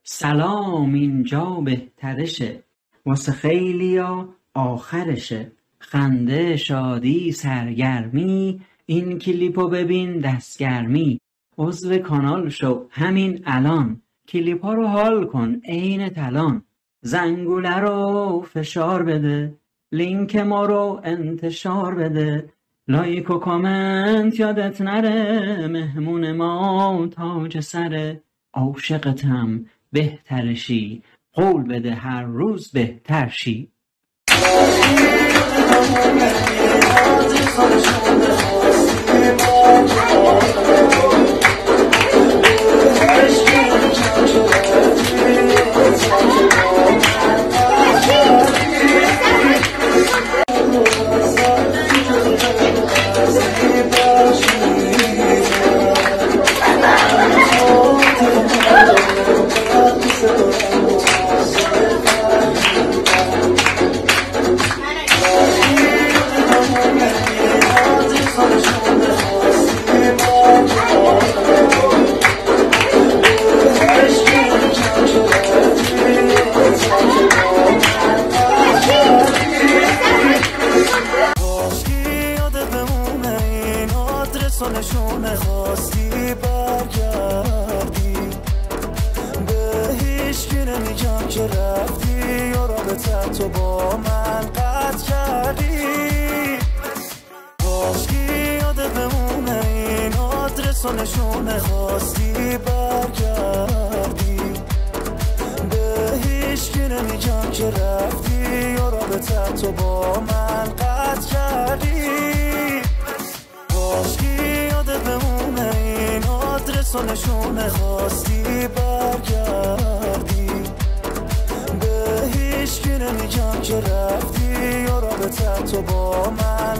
سلام اینجا بهترشه، واسه خیلیا آخرشه. خنده، شادی، سرگرمی، این کلیپو ببین دستگرمی. عضو کانال شو همین الان، کلیپا رو حال کن عین تلان. زنگوله رو فشار بده، لینک ما رو انتشار بده. لایک و کامنت یادت نره، مهمون ما تاج سره. عاشقتم بهترشی، قول بده هر روز بهتر شی. نشونه خواستی برگردی، به هیچکی نمیگم که رفتی یا رابطه تو با من قطع کردی. کاشکی یادت بمونه این آدرس و نشونه خواستی برگردی، به هیچکی نمیگم که رفتی یا رابطه تو با من قطع کردی. کاشکی یادت بمونه این آدرس و نشونه خواستی برگردی، به هیچکی نمیگم که رفتی یا رابطه تو با من